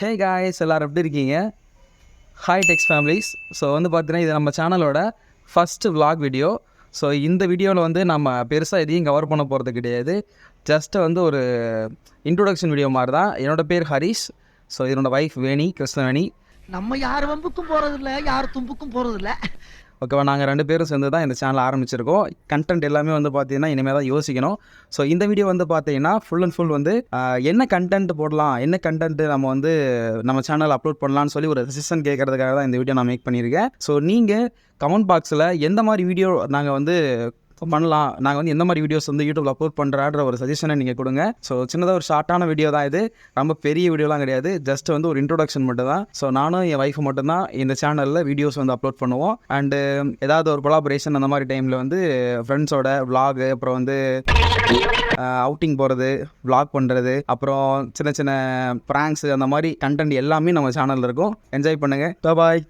Hey guys, எல்லோரும் எப்படி இருக்கீங்க? ஹாய் டெக்ஸ் ஃபேமிலிஸ். ஸோ வந்து பார்த்தீங்கன்னா, இது நம்ம சேனலோட ஃபஸ்ட்டு விலாக் வீடியோ. ஸோ இந்த வீடியோவில் வந்து நம்ம பெருசாக எதையும் கவர் பண்ண போகிறது கிடையாது. ஜஸ்ட்டு வந்து ஒரு இன்ட்ரோடக்ஷன் வீடியோ மாதிரி தான். என்னோடய பேர் ஹரிஷ். ஸோ என்னோடய ஒய்ஃப் வேணி, கிருஷ்ணவேணி. நம்ம யார் வம்புக்கும் போகிறதில்ல, யார் தும்புக்கும் போகிறதில்ல. ஓகேவா, நாங்கள் 2 பேரும் சேர்ந்து தான் இந்த சேனல் ஆரம்பிச்சிருக்கோம். கண்டென்ட் எல்லாமே வந்து பார்த்தீங்கன்னா இனிமேல் தான் யோசிக்கணும். ஸோ இந்த வீடியோ வந்து பார்த்தீங்கன்னா ஃபுல் அண்ட் ஃபுல் வந்து என்ன கண்டென்ட் போடலாம், என்ன கண்டென்ட் நம்ம வந்து நம்ம சேனல் அப்லோட் பண்ணலான்னு சொல்லி ஒரு சஜஷன் கேட்கறதுக்காக தான் இந்த வீடியோ நான் மேக் பண்ணியிருக்கேன். ஸோ நீங்கள் கமெண்ட் பாக்ஸில் எந்த மாதிரி வீடியோ நாங்கள் வந்து பண்ணலாம், நாங்கள் வந்து எந்த மாதிரி வீடியோஸ் வந்து யூடியூப்ல அப்லோட் பண்ணுறான்ற ஒரு சஜஷனை நீங்கள் கொடுங்க. ஸோ சின்னதாக ஒரு ஷார்ட்டான வீடியோ தான் இது, ரொம்ப பெரிய வீடியோலாம் கிடையாது. ஜஸ்ட் வந்து ஒரு இன்ட்ரோடக்ஷன் மட்டும் தான். ஸோ நானும் என் ஒய்ஃபு மட்டும்தான் இந்த சேனலில் வீடியோஸ் வந்து அப்லோட் பண்ணுவோம். அண்டு ஏதாவது ஒரு கொலாபரேஷன் அந்த மாதிரி டைமில் வந்து ஃப்ரெண்ட்ஸோட விலாகு, அப்புறம் வந்து அவுட்டிங் போகிறது, விலாக் பண்ணுறது, அப்புறம் சின்ன சின்ன ப்ராங்க்ஸு, அந்த மாதிரி கண்டென்ட் எல்லாமே நம்ம சேனலில் இருக்கும். என்ஜாய் பண்ணுங்கள். பாய்.